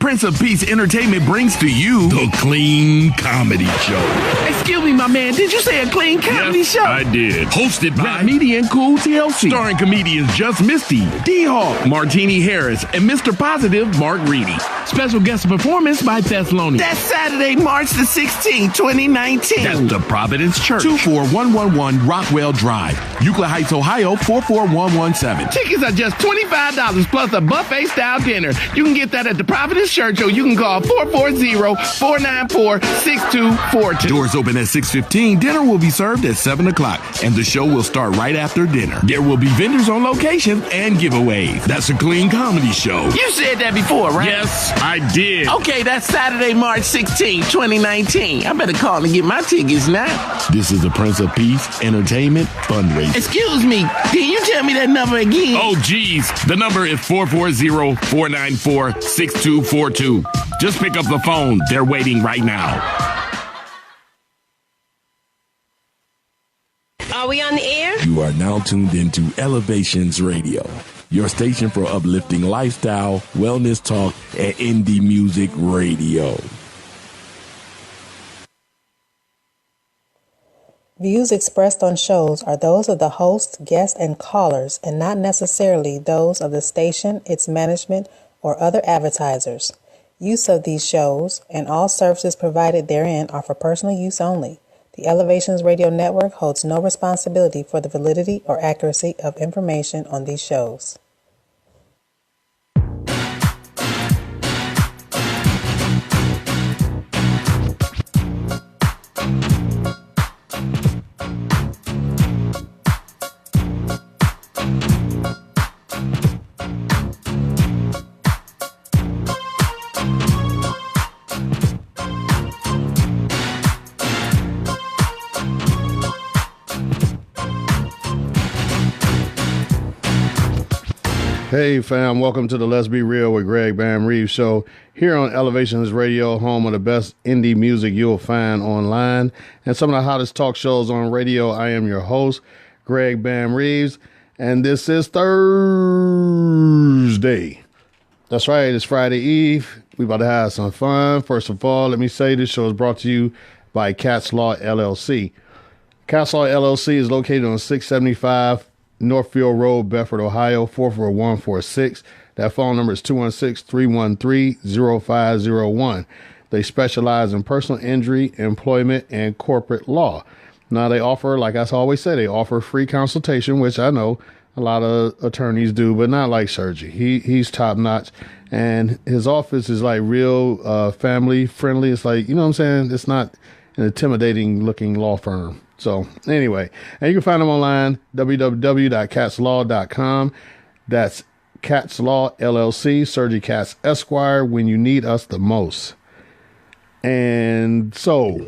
Prince of Peace Entertainment brings to you The Clean Comedy Show. Excuse me, my man, did you say a clean comedy show? I did. Hosted by Rap Media and Cool TLC. starring comedians Just Misty, D-Hawk, Martini Harris, and Mr. Positive, Mark Reedy. special guest performance by Thessalonians. That's Saturday, March the 16th, 2019. That's the Providence Church. 24111 Rockwell Drive, Euclid Heights, Ohio, 44117. Tickets are just $25 plus a buffet-style dinner. You can get that at the Providence Church, or you can call 440-494-6242. Doors open at 6:15. Dinner will be served at 7 o'clock, and the show will start right after dinner. There will be vendors on location and giveaways. That's a clean comedy show. You said that before, right? Yes, I did. Okay, that's Saturday, March 16th, 2019. I better call and get my tickets now. This is the Prince of Peace Entertainment fundraiser. Excuse me, can you tell me that number again? Oh, geez. The number is 440-494-6242. Just pick up the phone. They're waiting right now. Are we on the air? You are now tuned into Elevations Radio, your station for uplifting lifestyle, wellness talk, and indie music radio. Views expressed on shows are those of the host, guests, and callers, and not necessarily those of the station, its management, or other advertisers. Use of these shows and all services provided therein are for personal use only. The Elevations Radio Network holds no responsibility for the validity or accuracy of information on these shows. Hey fam, welcome to the Let's Be Real with Greg Bam Reeves show here on Elevations Radio, home of the best indie music you'll find online and some of the hottest talk shows on radio. I am your host, Greg Bam Reeves, and this is Thursday. That's right, it's Friday Eve. We about to have some fun. First of all, let me say this show is brought to you by Cat's Law LLC. Cat's Law LLC is located on 675 Northfield Road, Bedford, Ohio, 44146. That phone number is 216-313-0501. They specialize in personal injury, employment, and corporate law. Now, they offer, like I always say, they offer free consultation, which I know a lot of attorneys do, but not like Sergi. He's top notch, and his office is like real family friendly. It's like, you know what I'm saying? It's not an intimidating looking law firm. So anyway, and you can find them online, www.catslaw.com. That's Cat's Law LLC, Sergi Katz Esquire, when you need us the most. And so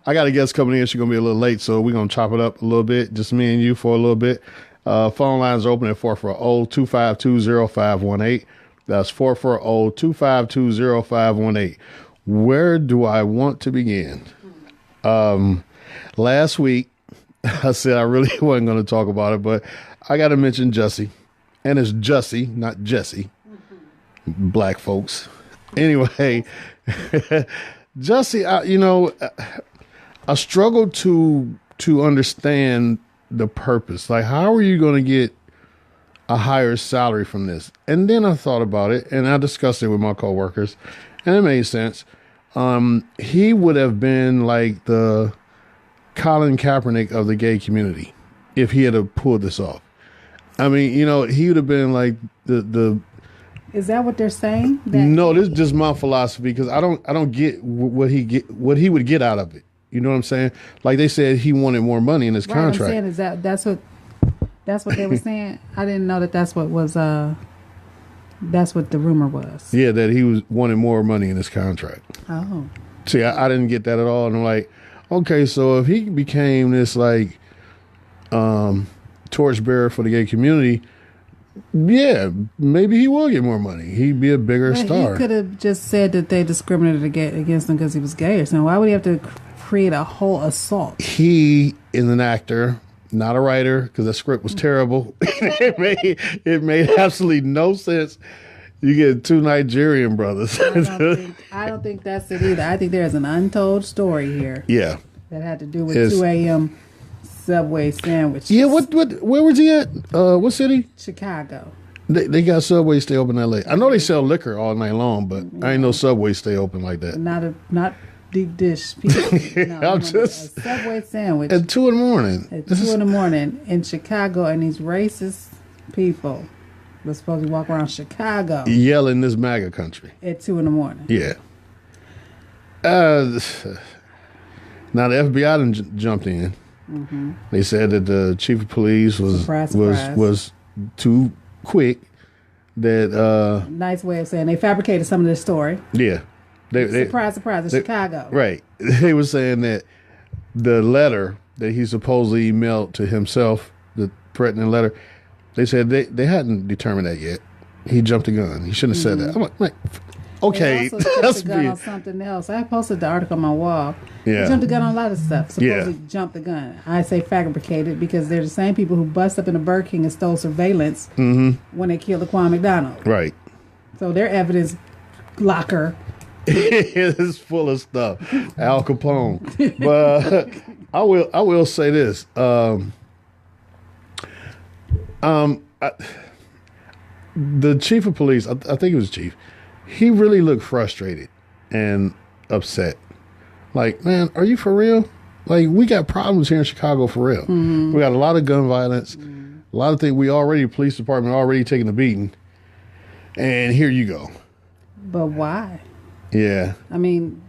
I got a guest coming in. She's going to be a little late, so we're going to chop it up a little bit, just me and you for a little bit. Phone lines are open at 440-252-0518. That's 440-252-0518. Where do I want to begin? Last week, I said I really wasn't going to talk about it, but I got to mention Jussie. And it's Jussie, not Jesse. Black folks. Anyway, Jussie, I struggle to understand the purpose. Like, how are you going to get a higher salary from this? And then I thought about it, and I discussed it with my coworkers, and it made sense. He would have been like the Colin Kaepernick of the gay community if he had pulled this off. I mean, he would have been like the. Is that what they're saying? No, this is just my philosophy, because I don't get what he would get out of it. You know what I'm saying? Like they said, he wanted more money in his contract. What I'm saying is that's what they were saying. I didn't know that's what was that's what the rumor was. Yeah, that he wanted more money in his contract. Oh. See, I didn't get that at all, and I'm like, okay, so if he became this like torchbearer for the gay community, yeah, maybe he will get more money. He'd be a bigger star. He could have just said that they discriminated against him because he was gay or something. Why would he have to create a whole assault? He is an actor, not a writer, because the script was terrible. It made absolutely no sense. You get two Nigerian brothers. I don't think that's it either. I think there's an untold story here. Yeah. That had to do with 2 a.m. Subway sandwiches. Yeah, where was he at? What city? Chicago. They got Subway stay open that late. I know they sell liquor all night long, but I ain't know Subway stay open like that. Not deep dish pizza. No, I'm just a Subway sandwich at 2 in the morning. At 2 in the morning in Chicago, and these racist people were supposed to walk around Chicago yelling this MAGA country at 2 in the morning. Yeah. Now the FBI done jumped in. Mm-hmm. They said that the chief of police was too quick. That nice way of saying they fabricated some of this story. Yeah, surprise, in Chicago. Right. They were saying that the letter that he supposedly emailed to himself, the threatening letter, they said they hadn't determined that yet. He jumped the gun. He shouldn't have said that. I'm like, okay, they also jumped the gun on something else. I posted the article on my wall. Yeah. They jumped the gun on a lot of stuff. Supposedly jumped the gun. I say fabricated because they're the same people who bust up in a Burger King and stole surveillance when they killed Laquan McDonald. Right. So their evidence locker is full of stuff. Al Capone. But I will say this. The chief of police, I think it was chief, he really looked frustrated and upset. Like, man, are you for real? Like, we got problems here in Chicago for real. Mm-hmm. We got a lot of gun violence, a lot of things. Police department already taking a beating. And here you go. But why? Yeah. I mean,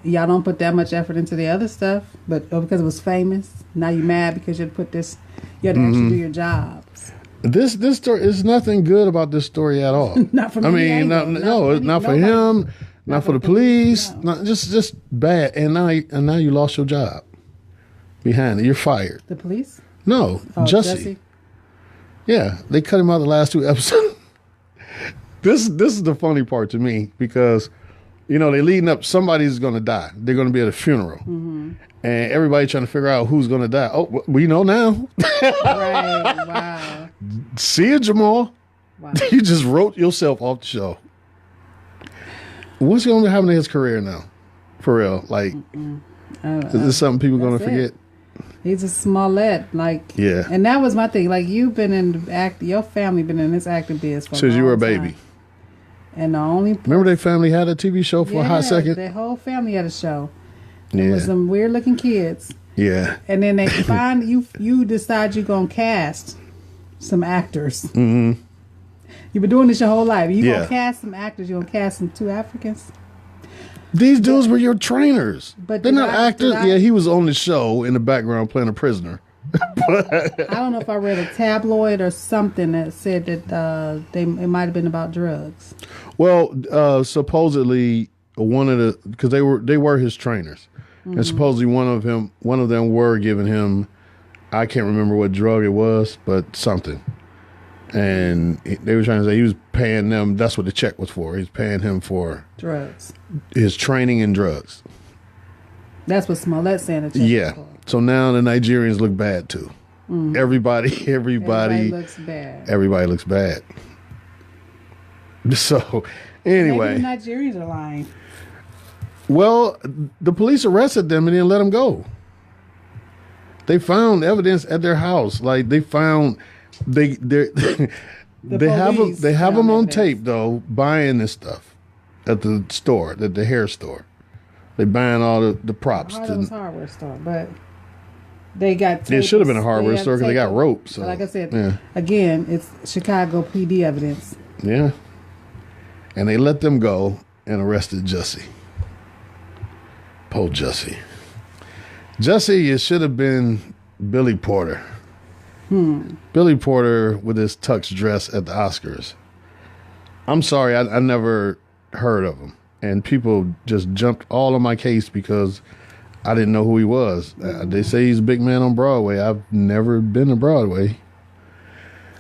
y'all don't put that much effort into the other stuff, but because it was famous, now you're mad because you had to actually do your jobs. This story is nothing good about this story at all. Not for me. I mean, not for him, not for the police, just bad. And now you lost your job. Behind it, you're fired. The police? No, Jesse. Yeah, they cut him out the last 2 episodes. This is the funny part to me because, they leading up. Somebody's going to die. They're going to be at a funeral, and everybody trying to figure out who's going to die. Oh, we know now. Right. Wow. See you, Jamal. Wow. You just wrote yourself off the show. What's going to happen to his career now? For real, like, is this something people going to forget? He's a Smollett, like, yeah. And that was my thing. Like, you've been in your family been in this acting biz for since you were a baby. Time. And the only remember their family had a TV show for a hot second. Their whole family had a show. There was some weird looking kids. Yeah. And then they find you decide you're gonna cast some actors. Mm-hmm. You've been doing this your whole life. You gonna cast some actors. You gonna cast some 2 Africans. These dudes were your trainers. But they're not actors. Yeah, he was on the show in the background playing a prisoner. I don't know if I read a tabloid or something that said that it might have been about drugs. Well, supposedly because they were his trainers, and supposedly one of them were giving him, I can't remember what drug it was, but something, and they were trying to say he was paying them. That's what the check was for. He's paying him for drugs, his training in drugs. That's what Smollett saying. Yeah. So now the Nigerians look bad too. Everybody looks bad. Everybody looks bad. So anyway, maybe the Nigerians are lying. Well, the police arrested them and then let them go. They found evidence at their house. Like they found they have them on tape though buying this stuff at the store, at the hair store. They buying all the props. It was a hardware store, but they got. It should have been a hardware store because they got ropes. So. Like I said, again, it's Chicago PD evidence. Yeah, and they let them go and arrested Jesse. Poor Jesse. Jesse, it should have been Billy Porter. Billy Porter with his tux dress at the Oscars. I'm sorry, I never heard of him. And people just jumped all on my case because I didn't know who he was. They say he's a big man on Broadway. I've never been to Broadway.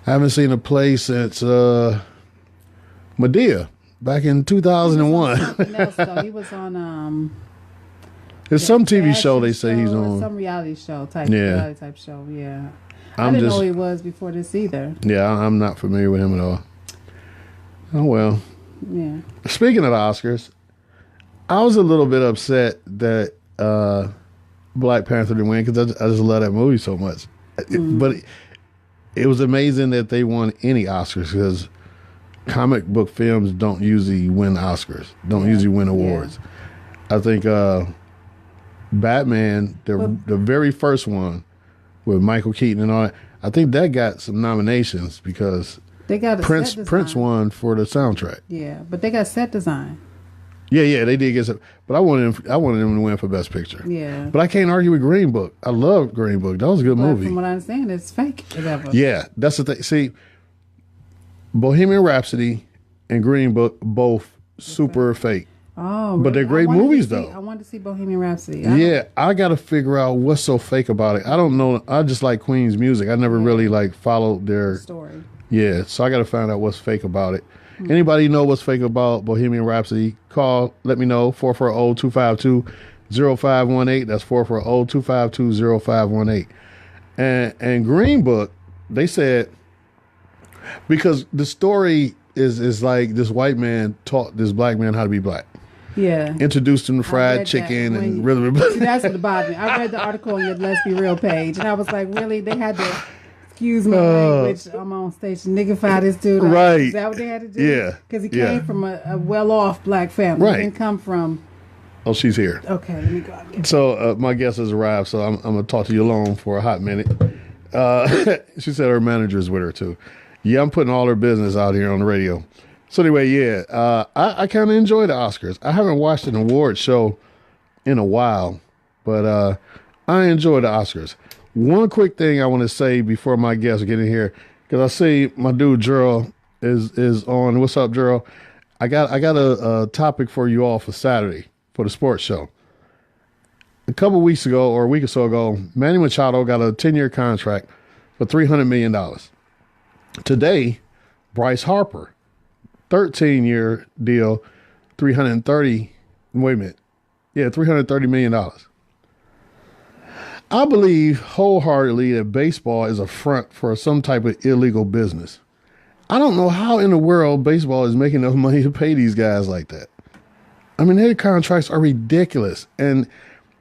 I haven't seen a play since Medea back in 2001. He was on There's some TV show they say he's on. Some reality show type reality type show, yeah. I didn't know who he was before this either. Yeah, I'm not familiar with him at all. Oh well. Yeah. Speaking of the Oscars, I was a little bit upset that Black Panther didn't win because I just love that movie so much. But it was amazing that they won any Oscars because comic book films don't usually win Oscars, don't usually win awards. I think Batman, the very first one with Michael Keaton and all that, I think that got some nominations because they got Prince won for the soundtrack. Yeah, but they got set design. Yeah, they did get some. But I wanted them to win for Best Picture. Yeah. But I can't argue with Green Book. I love Green Book. That was a good movie. From what I understand, it's fake. Yeah, that's the thing. See, Bohemian Rhapsody and Green Book both super fake. Oh, but they're great movies, though. I wanted to see Bohemian Rhapsody. I got to figure out what's so fake about it. I don't know. I just like Queen's music. I never really followed their story. Yeah, so I got to find out what's fake about it. Anybody know what's fake about Bohemian Rhapsody? Call, let me know, 440-252-0518. That's 440-252-0518. And Green Book, they said, because the story is like this white man taught this black man how to be black. Yeah. Introduced him to fried chicken and rhythm. That's what bothered me. I read the article on your Let's Be Real page, and I was like, really? They had to... Excuse my language. I'm on station. Niggify this dude. Right. Is that what they had to do? Yeah. Because he came from a well-off black family. Right. He didn't come from... Oh, she's here. Okay, let me go out and get So my guest has arrived, so I'm going to talk to you alone for a hot minute. She said her manager's with her, too. Yeah, I'm putting all her business out here on the radio. So anyway, I kind of enjoy the Oscars. I haven't watched an award show in a while, but I enjoy the Oscars. One quick thing I want to say before my guests get in here, because I see my dude Gerald is on. What's up, Gerald? I got a topic for you all for Saturday for the sports show. A couple weeks ago, or a week or so ago, Manny Machado got a 10-year contract for $300 million. Today, Bryce Harper, 13-year deal, $330 million. I believe wholeheartedly that baseball is a front for some type of illegal business. I don't know how in the world baseball is making enough money to pay these guys like that. I mean, their contracts are ridiculous. And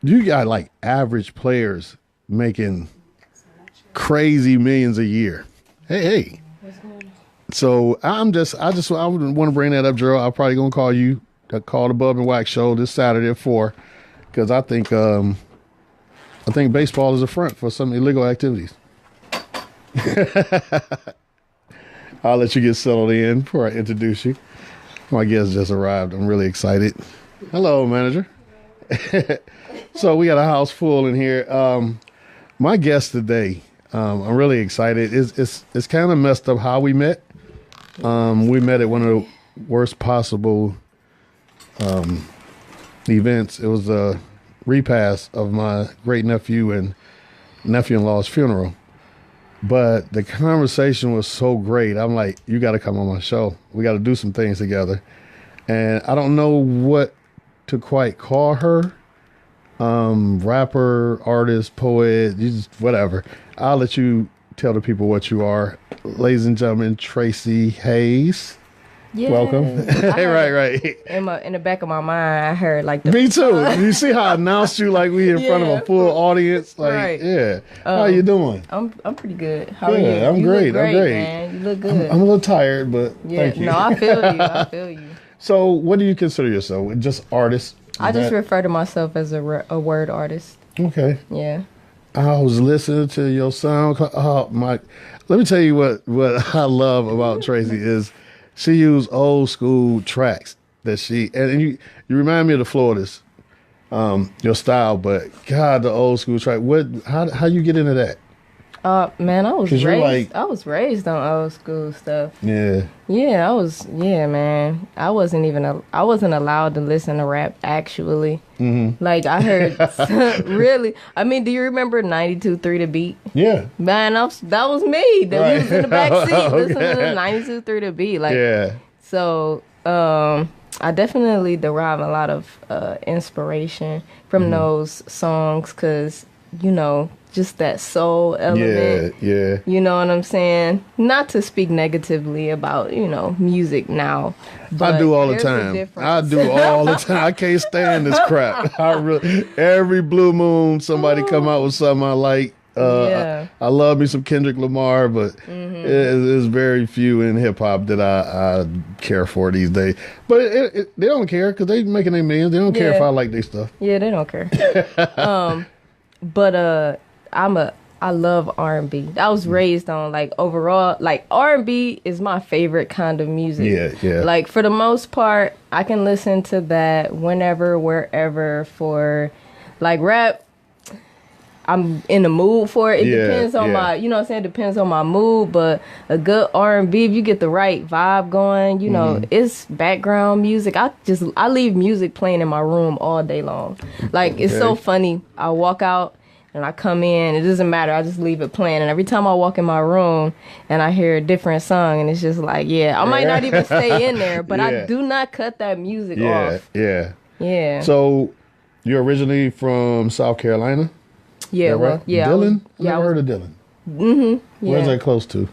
you got like average players making crazy millions a year. Hey. So I just want to bring that up, Gerald. I'm probably going to call you, call the Bub and Wax show this Saturday at 4, because I think baseball is a front for some illegal activities. I'll let you get settled in before I introduce you. My guest just arrived. I'm really excited. Hello, manager. So we got a house full in here. My guest today, I'm really excited. It's kind of messed up how we met. We met at one of the worst possible events. It was a repast of my great nephew and nephew-in-law's funeral. But the conversation was so great. I'm like, you got to come on my show. We got to do some things together. And I don't know what to quite call her. Rapper, artist, poet, whatever. I'll let you tell the people what you are. Ladies and gentlemen, Tracii Haze. Yeah. Welcome. right. In the back of my mind, I heard like Me too. You see how I announced you like we in front of a full audience? Like, right. Yeah. How you doing? I'm pretty good. How are you? I'm You great. look great. I'm great. Man. You look good. I'm a little tired, but thank you. No, I feel you. So, what do you consider yourself? Just artist? I just refer to myself as a word artist. Okay. Yeah. I was listening to your sound. Oh my! Let me tell you what I love about Tracii is she used old school tracks that and you remind me of the Floridas, your style. But God, the old school track. How you get into that? Man, I was raised on old school stuff. Yeah. Yeah, man. I wasn't allowed to listen to rap actually. Mm-hmm. Like I heard really. I mean, do you remember 92.3 The Beat? Yeah. Man, that was me. That was in the back seat listening to 92.3 The Beat. Like, yeah. So, I definitely derive a lot of inspiration from those songs because just that soul element. Yeah. You know what I'm saying? Not to speak negatively about, music now. But I do all the there's a time. difference. I do all the time. I can't stand this crap. Every blue moon, somebody come out with something I like. I love me some Kendrick Lamar, but there's very few in hip hop that I care for these days. But they don't care because they making their millions. They don't care if I like their stuff. Yeah, they don't care. But I love R&B. I was raised on overall R&B is my favorite kind of music. Yeah. Like for the most part, I can listen to that whenever, wherever. For rap, I'm in the mood for it. It depends on my, it depends on my mood. But a good R&B, if you get the right vibe going, it's background music. I leave music playing in my room all day long. It's so funny. I walk out and I come in. It doesn't matter. I just leave it playing. And every time I walk in my room and I hear a different song, and it's just I might not even stay in there, but I do not cut that music off. Yeah. So you're originally from South Carolina? Yeah, right? Dillon? Never heard of Dillon. Mm-hmm. Yeah. Where's that close to?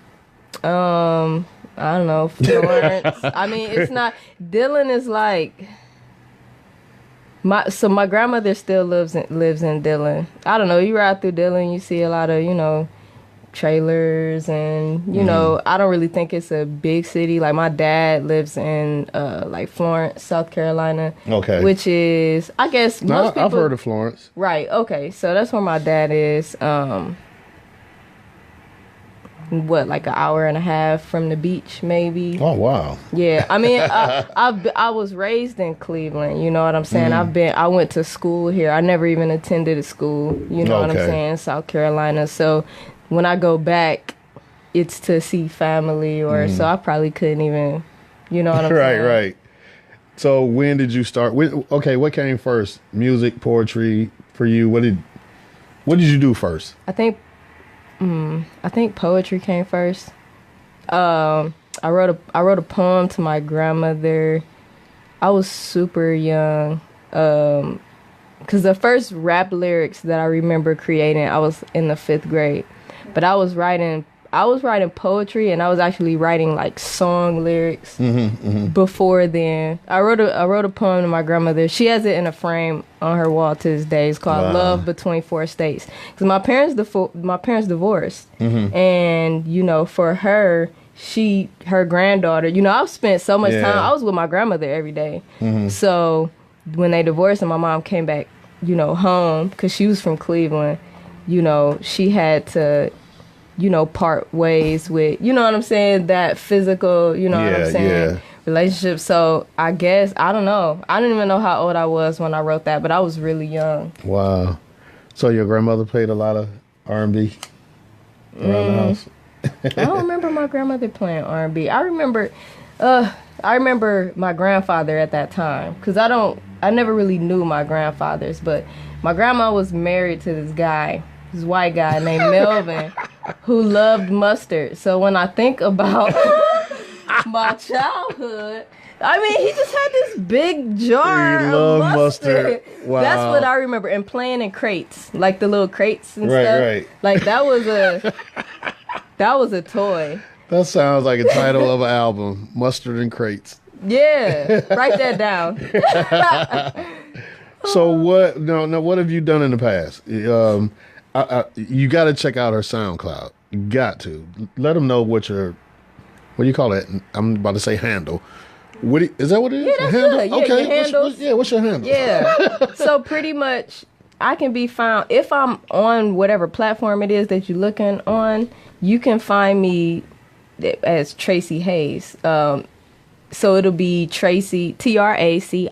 I don't know, Florence. I mean, it's not. Dillon is my grandmother still lives in Dillon. I don't know. You ride through Dillon, you see a lot of trailers, and I don't really think it's a big city. Like my dad lives in Florence, South Carolina. Okay. Which is, I guess, most people. I've heard of Florence. Right. Okay. So that's where my dad is. An hour and a half from the beach, maybe. Oh wow. Yeah, I mean, I was raised in Cleveland. You know what I'm saying? I went to school here. I never even attended a school. You know what I'm saying? South Carolina. So when I go back, it's to see family, so I probably couldn't even. You know what I'm saying? Right. So when did you start? What came first? Music, poetry for you? What did you do first? I think poetry came first. I wrote a poem to my grandmother. I was super young. Cause the first rap lyrics that I remember creating, I was in the 5th grade. But I was writing poetry, and I was actually writing song lyrics before then. I wrote a poem to my grandmother. She has it in a frame on her wall to this day. It's called "Love Between 4 States." Because my parents divorced, and for her, her granddaughter. I've spent so much time. I was with my grandmother every day. So when they divorced and my mom came back, home because she was from Cleveland. She had to. Part ways with, what I'm saying, that physical, what I'm saying, relationship. So I guess, I don't know. I don't even know how old I was when I wrote that, but I was really young. Wow. So your grandmother played a lot of R&B around the house? I don't remember my grandmother playing R&B. I remember my grandfather at that time, because I never really knew my grandfathers, but my grandma was married to this white guy named Melvin, who loved mustard. So when I think about my childhood, I mean, he just had this big jar of mustard. Wow. That's what I remember. And playing in crates, the little crates and stuff. Right. That was a toy. That sounds like a title of an album, Mustard and Crates. Yeah, write that down. So what? No. What have you done in the past? You got to check out her SoundCloud. You got to let them know what do you call that? I'm about to say handle. Is that what it is? Yeah, that's good. Yeah, okay. Your handles. What's your handle? Yeah. So pretty much, I can be found if I'm on whatever platform it is that you're looking on. You can find me as Tracii Haze. So it'll be Tracii, Tracii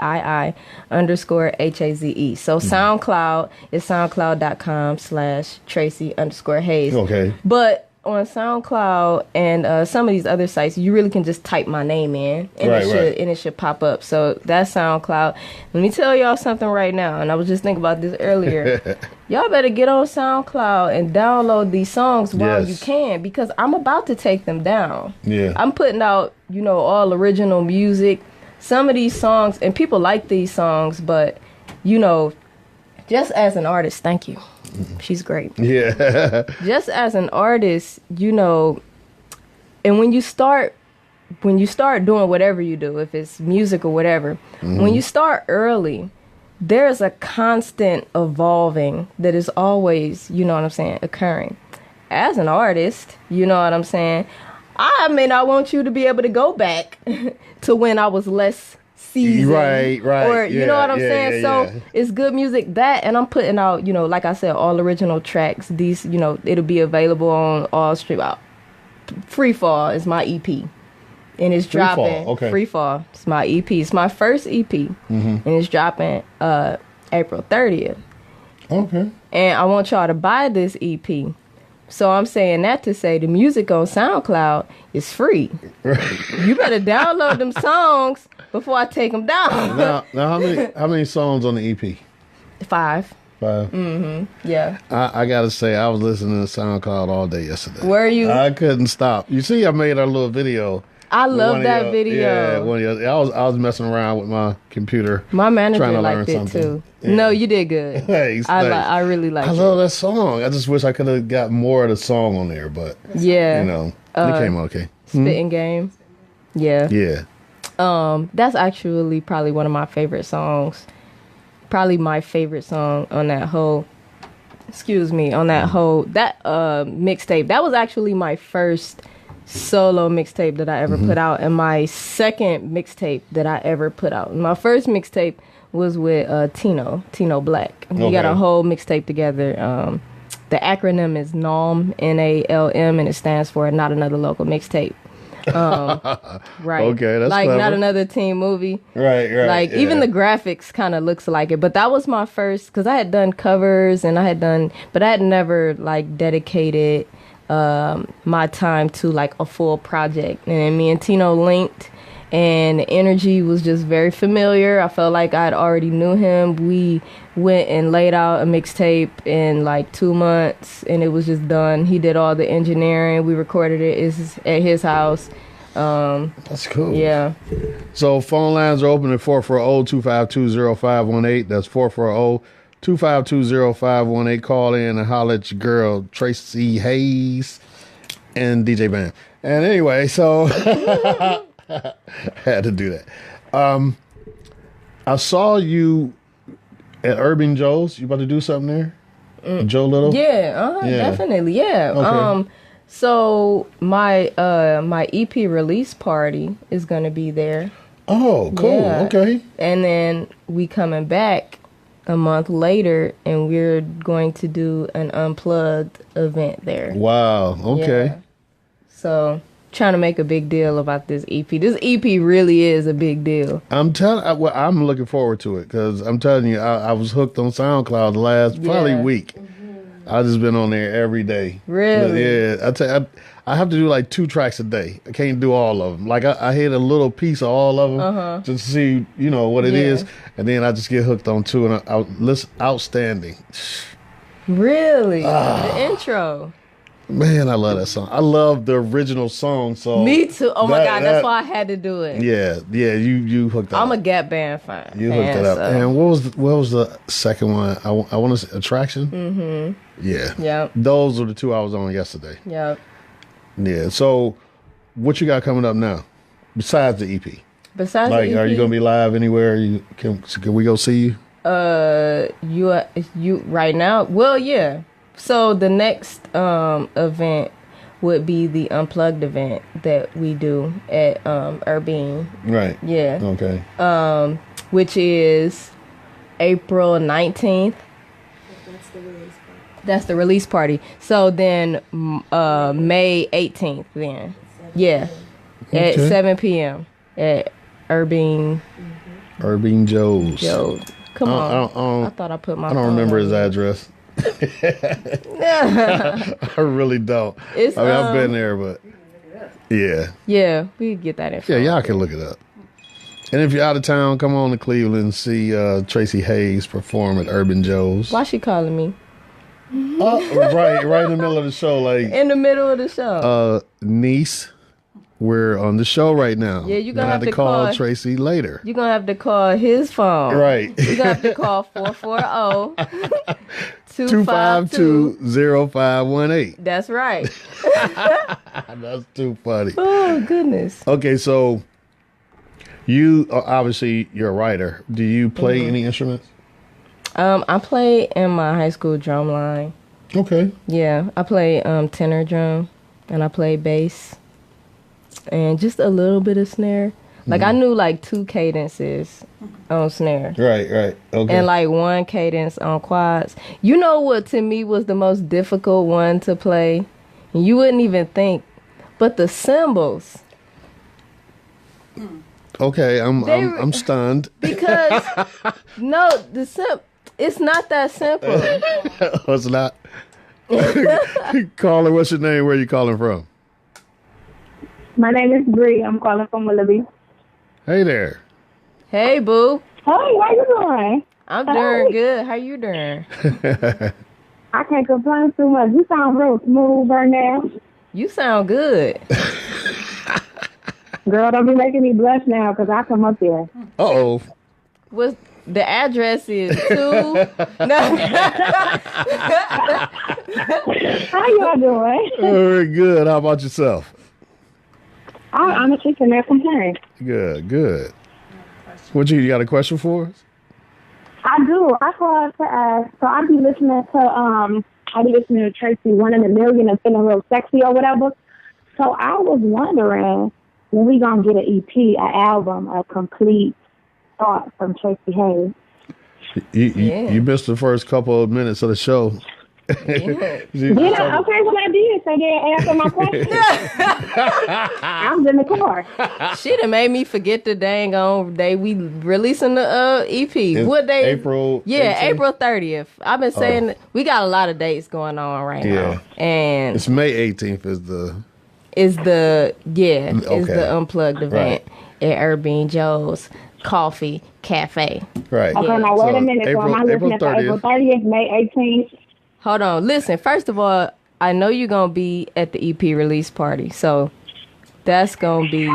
_HAZE. So SoundCloud is soundcloud.com/Tracii_Haze. Okay. But on SoundCloud and some of these other sites, you really can just type my name in, and it should pop up. So that's SoundCloud. Let me tell y'all something right now, and I was just thinking about this earlier. Y'all better get on SoundCloud and download these songs while you can, because I'm about to take them down. Yeah. I'm putting out, all original music. Some of these songs, and people like these songs, but, just as an artist, thank you. She's great. Yeah. Just as an artist, you know, and when you start doing whatever you do, if it's music or whatever, when you start early, there's a constant evolving that is always, you know what I'm saying, occurring. As an artist, you know what I'm saying, I mean, I want you to be able to go back to when I was less seasoned. Right. Or, you know what I'm saying? So it's good music, that, and I'm putting out, you know, like I said, all original tracks. These, you know, it'll be available on all stream out. Free Fall is my EP. And it's dropping. Free Fall. It's my EP. It's my first EP. And it's dropping April 30th. Okay. And I want y'all to buy this EP. So I'm saying that to say the music on SoundCloud is free. You better download them songs before I take them down. Now how many songs on the EP? 5. 5. Yeah. I gotta say, I was listening to SoundCloud all day yesterday. Were you? I couldn't stop. You see, I made a little video. I love that video. Yeah, I was messing around with my computer. My manager liked it too. Yeah. No, you did good. Thanks. I really liked it. I love that song. I just wish I could have got more of the song on there, but yeah, you know, it came okay. Spitting Game. Yeah. Yeah. That's actually probably one of my favorite songs. Probably my favorite song on that whole. Mixtape. That was actually my first solo mixtape that I ever put out, and my second mixtape that I ever put out. My first mixtape was with Tino Black. We got a whole mixtape together. The acronym is NALM, NALM, and it stands for Not Another Local Mixtape. Right. Okay, that's like clever. Not Another teen movie. Right. Like even the graphics kind of looks like it. But that was my first, because I had done covers and but I had never like dedicated my time to like a full project. And me and Tino linked, and the energy was just very familiar. I felt like I'd already knew him. We went and laid out a mixtape in like 2 months, and it was just done. He did all the engineering. We recorded it at his house. That's cool. Yeah. So phone lines are open at 440-252-0518. That's 440-252-0518. Call in and holler at your girl, Tracii Haze, and DJ Bam. And anyway, so had to do that. I saw you at Urban Joe's. You about to do something there? Joe Little? Yeah, definitely. Yeah. Okay. So my EP release party is gonna be there. Oh, cool. Yeah. Okay. And then we coming back a month later, and we're going to do an unplugged event there. Wow. Okay. Yeah. So trying to make a big deal about this EP. This EP really is a big deal. I'm looking forward to it, because I'm telling you, I was hooked on SoundCloud the last probably week. I've just been on there every day. Really? Yeah. I have to do like 2 tracks a day. I can't do all of them. Like I hit a little piece of all of them just to see, you know, what it is, and then I just get hooked on 2, and I listen. Outstanding. Really? The intro. Man, I love that song. I love the original song. So me too. Oh my God, that's why I had to do it. Yeah. You hooked up. I'm a Gap Band fan. You hooked it up. So. And what was the second one? I want to say Attraction. Mm-hmm. Yeah. Yep. Those were the 2 I was on yesterday. Yep. Yeah. So, what you got coming up now, besides the EP? Besides the EP, are you gonna be live anywhere? Can we go see you? You right now? Well, yeah. So the next event would be the Unplugged event that we do at Urbane. Right. Yeah. Okay. Which is April 19th. That's the release party. So then May 18th then. Yeah. Okay. At 7 p.m. at Urbane. Urbane Joe's. Come on. I thought I put my I don't remember his address. I really don't. I've been there, but yeah. Yeah, we can get that info. Yeah, y'all can look it up. And if you're out of town, come on to Cleveland and see Tracii Haze perform at Urban Joe's. Why she calling me? Right in the middle of the show, like in the middle of the show. Niece. we're on the show right now. Yeah, you're gonna have to call call Tracii later. You're gonna have to call his phone. Right. You're gonna have to call 440-252-0518. That's right. That's too funny. Oh goodness. Okay, so you obviously you're a writer. Do you play any instruments? I play in my high school drum line. Okay. Yeah, I play tenor drum and I play bass and just a little bit of snare. Like I knew like 2 cadences on snare. Right. Okay. And like 1 cadence on quads. You know what to me was the most difficult one to play? And you wouldn't even think, but the cymbals. Okay, I'm stunned. Because no, it's not that simple. It's not. Caller, what's your name? Where are you calling from? My name is Bree. I'm calling from Willoughby. Hey there. Hey, boo. Hey, how you doing? I'm doing good. How you doing? I can't complain too much. You sound real smooth right now. You sound good. Girl, don't be making me blush now because I come up there. Uh-oh. What's the address is 2. No. How y'all doing? Very good. How about yourself? I'm honestly can't complain. Good. What you got a question for us? I do. I called to ask. So I be listening to Tracii, One in a Million, and feeling real sexy or whatever. So I was wondering when we gonna get an EP, an album, a complete thought from Tracii Haze. You missed the first couple of minutes of the show. Okay, what I did, so they answer my question. I was in the car. She done made me forget the dang on day we releasing the EP. What day? April. Yeah, 18th? April 30th. I've been saying we got a lot of dates going on right now, and it's May 18th is the unplugged event at Urbane Joe's Coffee Cafe. Right. Okay, now wait a minute. So am I listening to April 30th, May 18th? Hold on. Listen, first of all, I know you're going to be at the EP release party. So that's going to be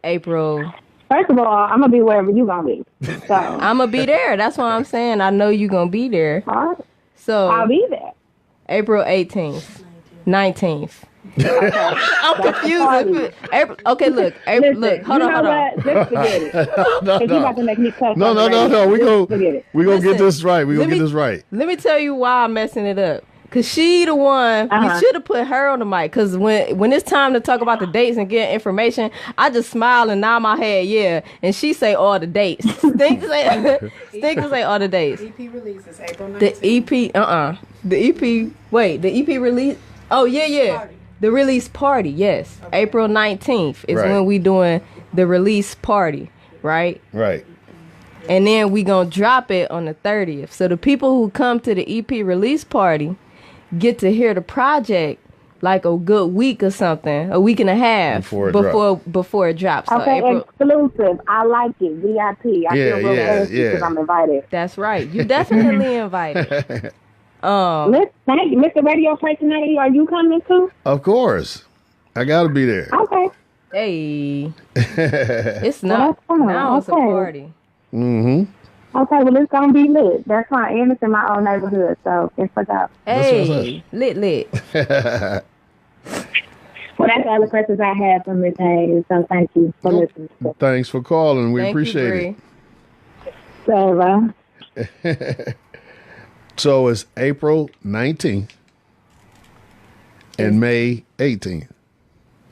April. First of all, I'm going to be wherever you're going to be. So I'm going to be there. That's what I'm saying. I know you're going to be there. All right. So I'll be there. April 18th, 19th. Okay. I'm confused. Okay, look. Look. Hold on. Just forget it. No. You about to make me cuss. No. We gonna get this right. We gonna get this right. Let me tell you why I'm messing it up. Cause she the one. We should have put her on the mic. Cause when it's time to talk about the dates and get information, I just smile and nod my head, yeah. And she say all the dates. Stink to say all the dates. EP releases April 19th. The EP. The EP. Wait. The EP release. Oh yeah. Party. The release party, yes. Okay. April 19th is when we doing the release party, right? Right. And then we gonna drop it on the 30th. So the people who come to the EP release party get to hear the project like a good week or something, a week and a half before it drops. Okay, so exclusive. I like it. VIP. I feel real fancy because I'm invited. That's right. You definitely invited. Thank you, Mr. Radio Personality. Are you coming too? Of course, I gotta be there. Okay. Hey, it's not now. It's a party. Okay, well it's gonna be lit. That's fine, and it's in my own neighborhood, so it's for that. Hey, lit. Well, that's all the questions I have from Ms. Hayes. So thank you for listening. Thanks for calling. We appreciate it. So. So it's April 19th and May 18th.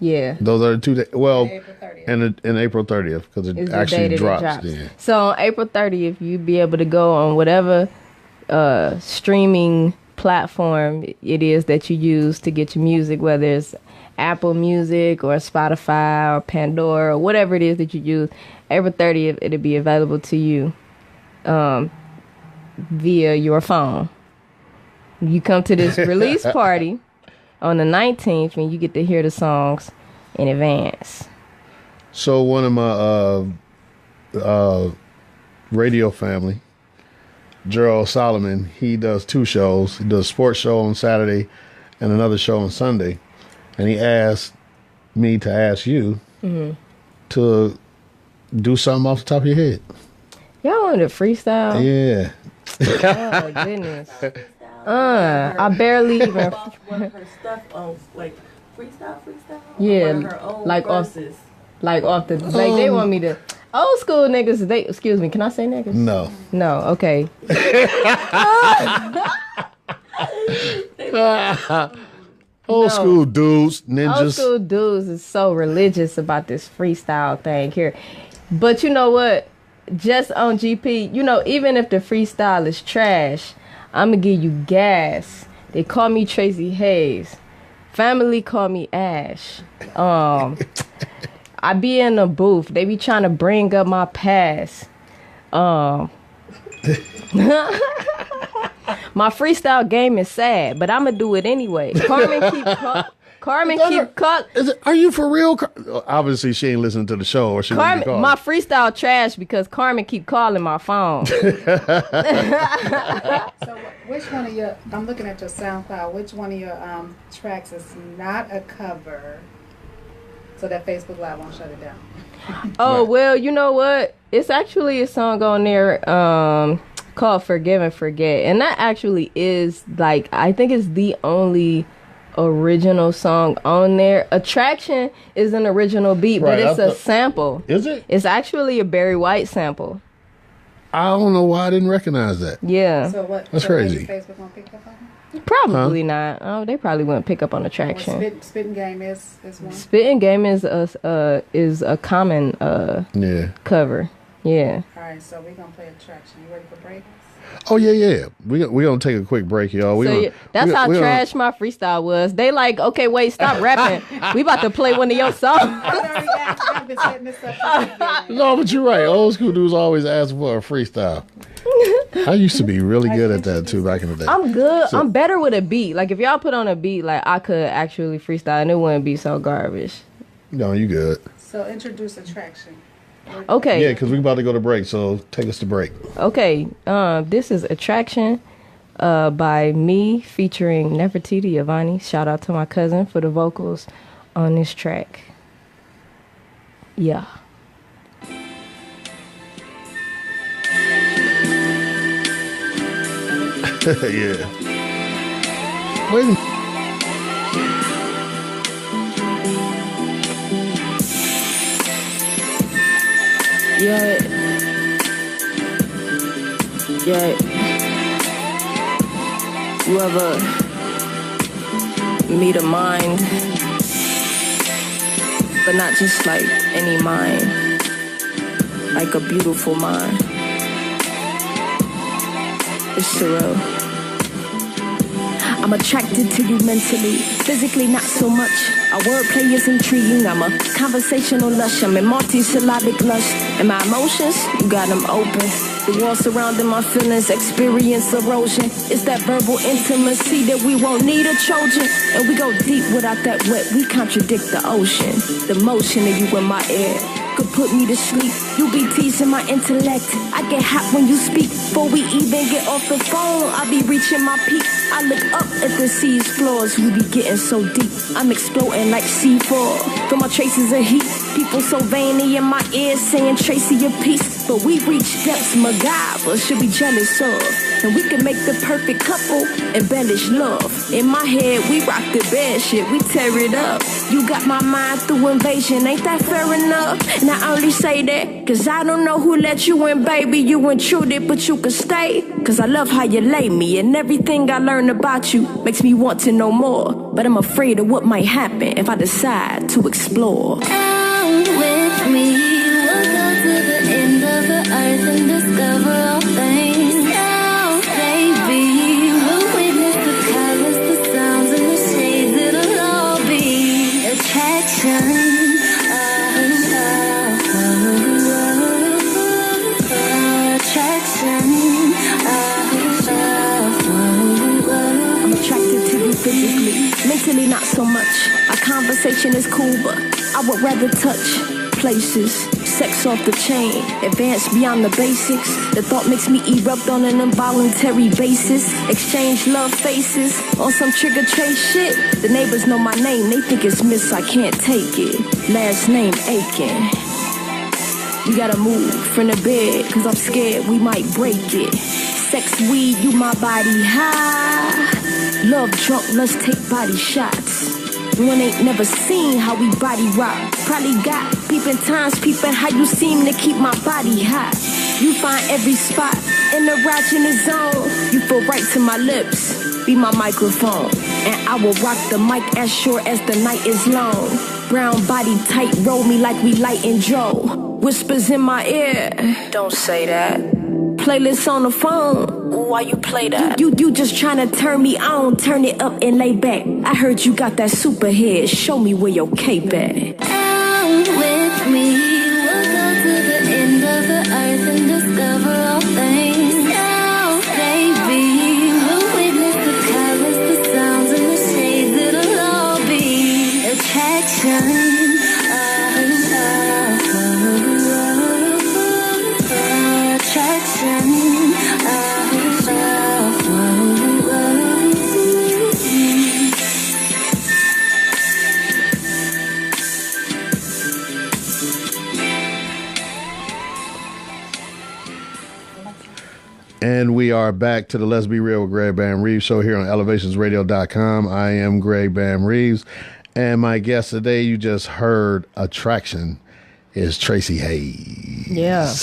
Yeah. Those are the 2 days. Well, and April 30th because it actually drops. Then. So on April 30th, you'll be able to go on whatever streaming platform it is that you use to get your music, whether it's Apple Music or Spotify or Pandora or whatever it is that you use. April 30th, it'll be available to you. Via your phone. You come to this release party on the 19th and you get to hear the songs in advance. So one of my radio family, Gerald Solomon, he does 2 shows. He does a sports show on Saturday and another show on Sunday. And he asked me to ask you to do something off the top of your head. Y'all want to freestyle? Yeah. Oh goodness. I barely even. Her stuff on like freestyle. Yeah, her own like verses. off the like they want me to. Old school niggas. They excuse me. Can I say niggas? No. No. Okay. Old school dudes, ninjas. Old school dudes is so religious about this freestyle thing here. But you know what? Just on GP, you know, even if the freestyle is trash, I'm going to give you gas. They call me Tracii Haze. Family call me Ash. I be in the booth. They be trying to bring up my past. My freestyle game is sad, but I'm gonna do it anyway. Carmen keep Are you for real? Obviously, she ain't listening to the show, or she wouldn't be calling. My freestyle trash because Carmen keep calling my phone. So, which one of your? I'm looking at your SoundCloud. Which one of your tracks is not a cover? So that Facebook Live won't shut it down. Oh well, you know what? It's actually a song on there called "Forgive and Forget," and that actually is like I think it's the only original song on there. Attraction is an original beat, but it's a sample. Is it? It's actually a Barry White sample. I don't know why I didn't recognize that. Yeah. So what? That's crazy. Facebook won't pick up on it? Probably not. Oh, they probably wouldn't pick up on Attraction. Spitting Game is one. Spitting Game is a common cover. Yeah. All right, so we're gonna play Attraction. You ready for break? Oh yeah. We're gonna take a quick break, y'all. That's how trash my freestyle was. They like, okay, wait, stop rapping. We about to play one of your songs. I've been setting this up. No, but you're right. Old school dudes always ask for a freestyle. I used to be really good at that too back in the day. I'm good. I'm better with a beat. Like if y'all put on a beat, like I could actually freestyle and it wouldn't be so garbage. No, you good. So introduce Attraction. Okay. Yeah, because we're about to go to break, so take us to break. Okay. This is Attraction by me featuring Nefertiti Giovanni. Shout out to my cousin for the vocals on this track. Yeah. Yeah. Wait a minute. Yeah. Whoever meet a mind, but not just like any mind, like a beautiful mind. It's surreal. I'm attracted to you mentally, physically not so much. Our wordplay is intriguing, I'm a conversational lush. I'm in multi-syllabic lust. And my emotions, you got them open. The walls surrounding my feelings experience erosion. It's that verbal intimacy that we won't need a Trojan. And we go deep without that wet, we contradict the ocean. The motion of you in my ear could put me to sleep. You be teasing my intellect. I get hot when you speak. Before we even get off the phone, I be reaching my peak. I look up at the sea's floors. We be getting so deep. I'm exploding like C4. From my traces of heat. People so veiny in my ears saying Tracii your piece. But we reach depths MacGyver should be jealous of. And we can make the perfect couple, embellish love. In my head, we rock the bed shit, we tear it up. You got my mind through invasion, ain't that fair enough? And I only say that, cause I don't know who let you in, baby. You intruded, but you could stay. Cause I love how you lay me, and everything I learn about you makes me want to know more. But I'm afraid of what might happen if I decide to explore. Out with me, we'll go to the end of the earth and discover all things. I'm attracted to you physically, mentally not so much. Our conversation is cool, but I would rather touch places, sex off the chain, advance beyond the basics. The thought makes me erupt on an involuntary basis. Exchange love faces on some trigger trace shit. The neighbors know my name, they think it's Miss, I can't take it. Last name Aiken. We gotta move from the bed, cause I'm scared we might break it. Sex, weed, you my body high. Love drunk, let's take body shots. One ain't never seen how we body rock. Probably got peeping times, peeping how you seem to keep my body hot. You find every spot in the erogenous zone. You feel right to my lips, be my microphone. And I will rock the mic as short as the night is long. Brown body tight, roll me like we light and Joe. Whispers in my ear, don't say that. Playlists on the phone, why you play that? You just tryna turn me on, turn it up and lay back. I heard you got that super head, show me where your cape at. Out with me, we'll go to the end of the earth and discover all things. Now, baby, we'll witness the colors, the sounds, and the shades. It'll all be attraction. And we are back to the Let's Be Real with Greg Bam Reeves show here on elevationsradio.com. I am Greg Bam Reeves, and my guest today, you just heard Attraction, is Tracii Haze. Yeah.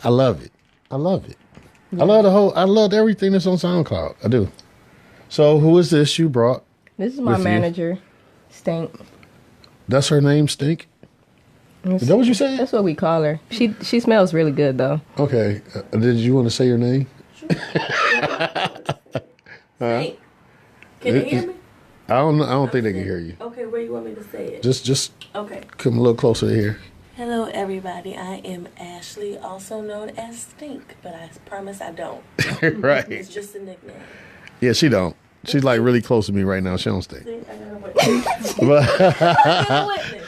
I love it. I love it. Yeah. I loved everything that's on SoundCloud. I do. So who is this you brought? This is my manager, Stink. That's her name, Stink? Is that what you said? That's what we call her. She smells really good though. Okay. Did you want to say your name? Sure. Can you hear me? I don't think they can hear you. Okay, where you want me to say it? Just okay. Come a little closer to here. Hello, everybody. I am Ashley, also known as Stink, but I promise I don't. Right. It's just a nickname. Yeah, she don't. She's like really close to me right now. She don't stink. See, I got a witness.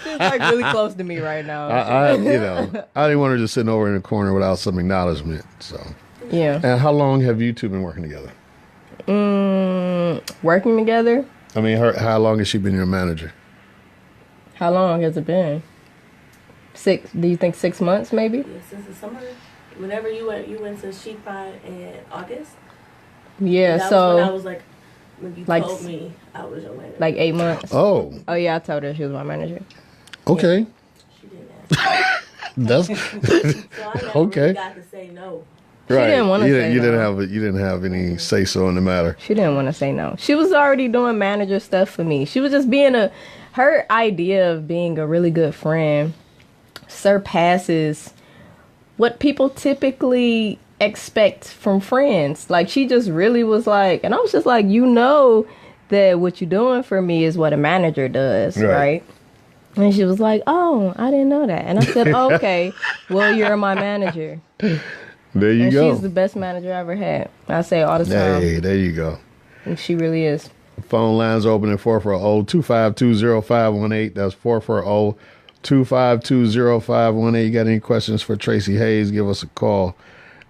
She's like really close to me right now. I didn't want her just sitting over in the corner without some acknowledgement. So yeah. And how long have you two been working together? Working together? I mean, how long has she been your manager? How long has it been? 6? Do you think 6 months maybe? Yeah, since the summer. Whenever you went to Chic Pride in August. Yeah, that so was when I was like, when you told me I was your manager. Like 8 months. Oh yeah, I told her she was my manager. Okay. Yeah. She didn't ask. That's so I never okay. really got to say no. She didn't want to say no. You didn't have any say so in the matter. She didn't want to say no. She was already doing manager stuff for me. She was just being her idea of being a really good friend surpasses what people typically expect from friends. Like, she just really was like, and I was just like, that what you're doing for me is what a manager does, right? And she was like, oh, I didn't know that. And I said, okay, well, you're my manager. There you go. She's the best manager I ever had. I say all the time. Hey, there you go. And she really is. Phone lines open at 440-252-0518. That's 440-252-0518. You got any questions for Tracii Haze, give us a call.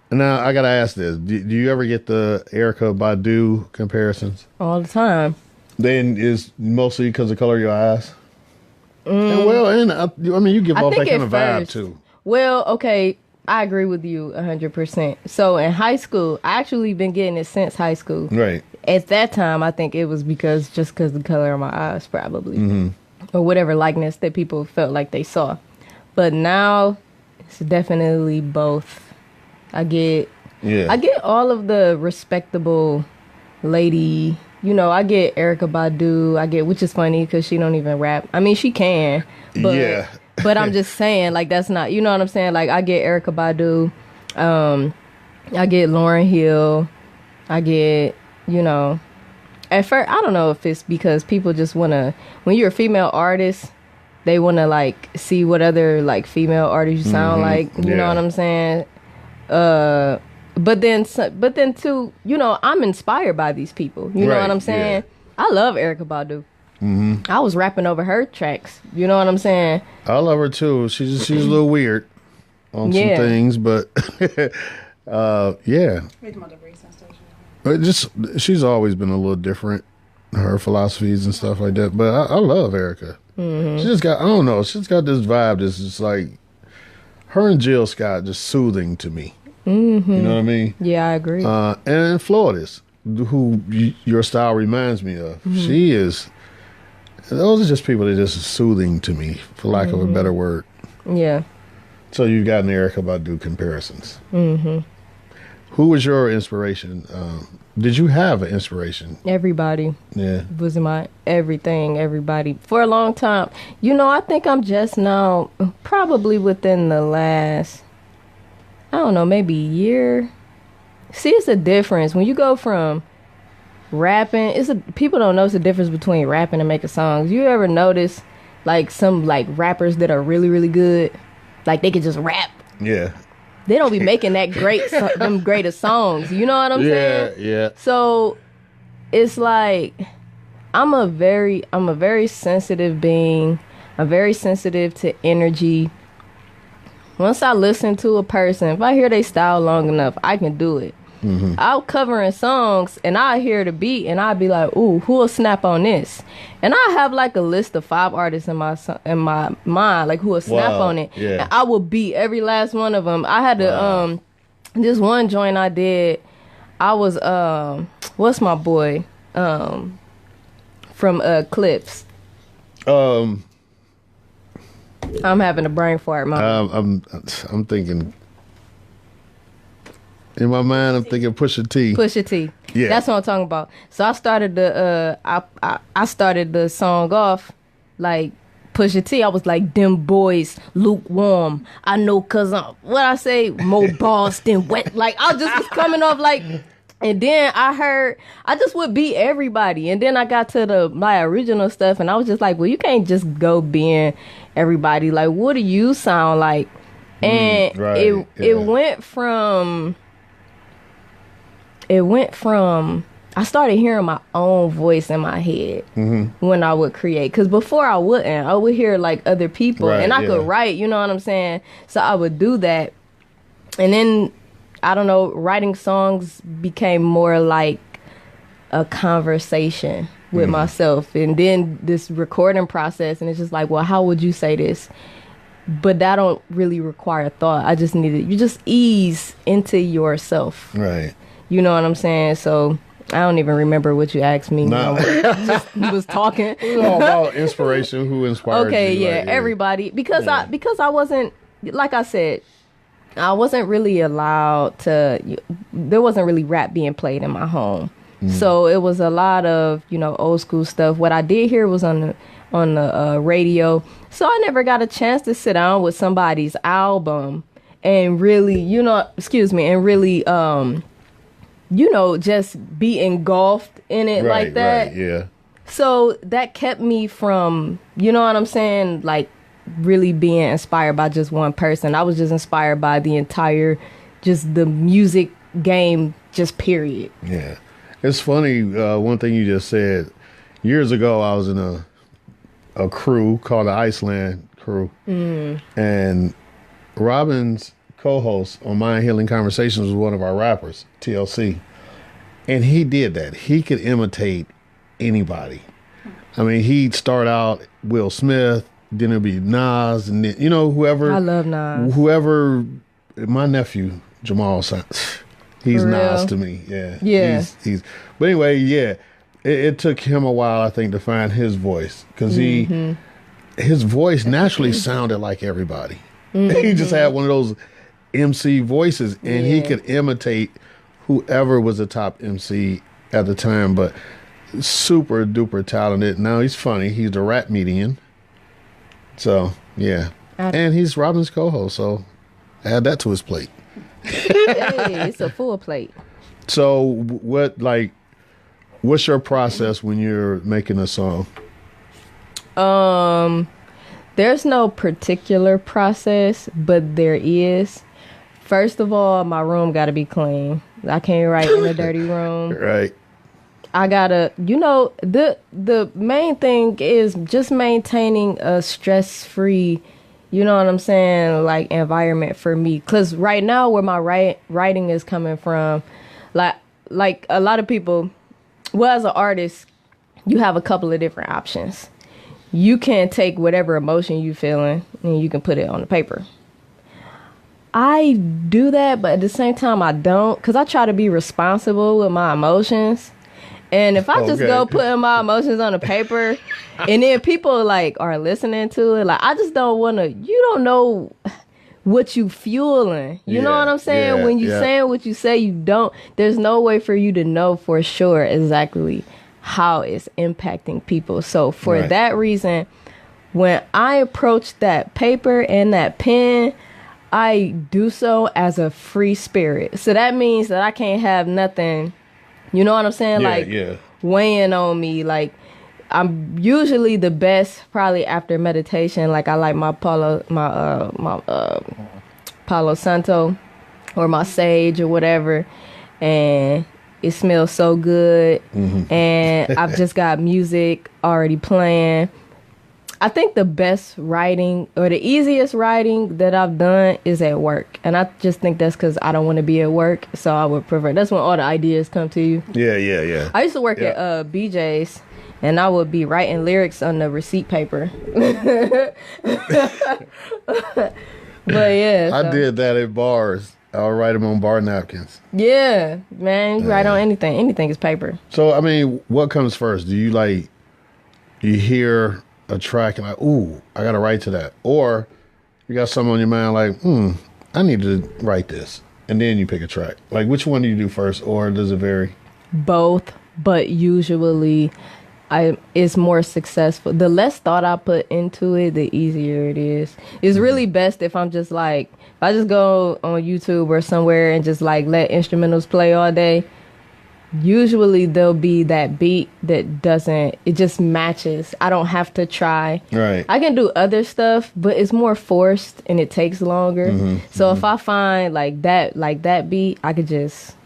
Now, I got to ask this. Do you ever get the Erykah Badu comparisons? All the time. Then is mostly because of the color of your eyes? And I mean, you give off that kind of vibe, too. Well, okay, I agree with you 100%. So in high school, I actually been getting it since high school. Right. At that time, I think it was because the color of my eyes, probably. Mm-hmm. Or whatever likeness that people felt like they saw. But now, it's definitely both. I get all of the respectable lady, I get Erykah Badu, which is funny because she don't even rap. I mean, she can, but but I'm just saying, like, that's not, you know what I'm saying? Like, I get Erykah Badu, I get Lauryn Hill, I get, at first, I don't know if it's because people just want to, when you're a female artist, they want to, like, see what other, like, female artists you sound like, you know what I'm saying? But then too, I'm inspired by these people. You know what I'm saying? Yeah. I love Erykah Badu. I was rapping over her tracks. You know what I'm saying? I love her too. She's a little weird on some things, but yeah. But she's always been a little different, her philosophies and stuff like that. But I love Erica. She just got, I don't know, she's got this vibe that's just like, her and Jill Scott just soothing to me. You know what I mean? Yeah, I agree. And Florida's, who your style reminds me of. She is, those are just people that are just soothing to me, for lack of a better word. Yeah. So you've gotten Erica about do comparisons. Who was your inspiration? Did you have an inspiration? Everybody. Yeah. Was my everything, everybody. For a long time. You know, I think I'm just now, probably within the last, I don't know, maybe year. See, it's a difference. When you go from rapping, people don't notice the difference between rapping and making songs. You ever notice, like, some, like, rappers that are really, really good? Like, they can just rap. Yeah. They don't be making that them greatest songs. You know what I'm saying? Yeah. So it's like I'm a very sensitive being. I'm very sensitive to energy. Once I listen to a person, if I hear their style long enough, I can do it. I'll covering songs and I hear the beat and I'll be like, ooh, who'll snap on this? And I have like a list of 5 artists in my mind, like who will snap on it. Yeah. And I will beat every last one of them. I had to this one joint I did. I was what's my boy from Clips. I'm having a brain fart, Mom. I'm thinking. In my mind, I'm thinking Pusha T. Pusha T. Yeah, that's what I'm talking about. So I started I started the song off like Pusha T. I was like, them boys lukewarm. I know, cause what I say, more balls than wet. Like I just was coming off like, and then I just would beat everybody. And then I got to my original stuff, and I was just like, well, you can't just go being everybody. Like, what do you sound like? And it went from I started hearing my own voice in my head when I would create. Because before I would hear like other people and I could write, you know what I'm saying? So I would do that. And then, I don't know, writing songs became more like a conversation with myself. And then this recording process, and it's just like, well, how would you say this? But that don't really require thought. I just you just ease into yourself. Right. You know what I'm saying? So I don't even remember what you asked me. No. Just was talking. It was all about inspiration. Who inspired you? Okay, yeah, like, everybody. Because I wasn't, like I said, I wasn't really allowed to. There wasn't really rap being played in my home, so it was a lot of old school stuff. What I did hear was on the radio, so I never got a chance to sit down with somebody's album and really, just be engulfed in it like that. Right, yeah. So that kept me from, you know what I'm saying, like really being inspired by just one person. I was just inspired by the entire, just the music game, just period. Yeah. It's funny, one thing you just said, years ago I was in a crew called the Iceland crew. And Robin's co-host on Mind Healing Conversations was one of our rappers, TLC. And he did that. He could imitate anybody. I mean, he'd start out Will Smith, then it'd be Nas, and then, whoever. I love Nas. Whoever, my nephew, Jamal, he's Nas to me. Yeah. Yeah. He's but anyway, yeah. It took him a while, I think, to find his voice. Because his voice naturally sounded like everybody. He just had one of those MC voices, and he could imitate whoever was the top MC at the time, but super duper talented. Now he's funny. He's the rap median. So, yeah. And he's Robin's co-host, so add that to his plate. Hey, it's a full plate. So what's your process when you're making a song? There's no particular process, but there is. First of all, my room got to be clean. I can't write in a dirty room. Right. I gotta, the main thing is just maintaining a stress-free, you know what I'm saying, like, environment for me. Because right now, where my writing is coming from, like a lot of people, well, as an artist, you have a couple of different options. You can take whatever emotion you feeling and you can put it on the paper. I do that, but at the same time, I don't, because I try to be responsible with my emotions. And if I just go putting my emotions on the paper and then people like are listening to it, like, I just don't want to, you don't know what you fueling. You know what I'm saying? When you saying what you say, you don't, there's no way for you to know for sure exactly how it's impacting people. So for that reason, when I approach that paper and that pen, I do so as a free spirit. So that means that I can't have nothing, you know what I'm saying? Weighing on me. Like, I'm usually the best probably after meditation. Like, I like my Palo Santo or my sage or whatever. And it smells so good. And I've just got music already playing. I think the best writing or the easiest writing that I've done is at work. And I just think that's because I don't want to be at work. So I would prefer, that's when all the ideas come to you. Yeah. I used to work at BJ's and I would be writing lyrics on the receipt paper. But yeah. I did that at bars. I'll write them on bar napkins. Yeah, man. You write on anything. Anything is paper. So, I mean, what comes first? Do you you hear a track and like, ooh, I gotta write to that, or you got something on your mind like, I need to write this, and then you pick a track? Like, which one do you do first, or does it vary? Both, but usually it's more successful. The less thought I put into it, the easier it is. It's really best if I'm just like, if I just go on YouTube or somewhere and just like let instrumentals play all day. Usually there'll be that beat that doesn't, it just matches. I don't have to try. Right. I can do other stuff, but it's more forced and it takes longer. So if I find like that beat, I could just,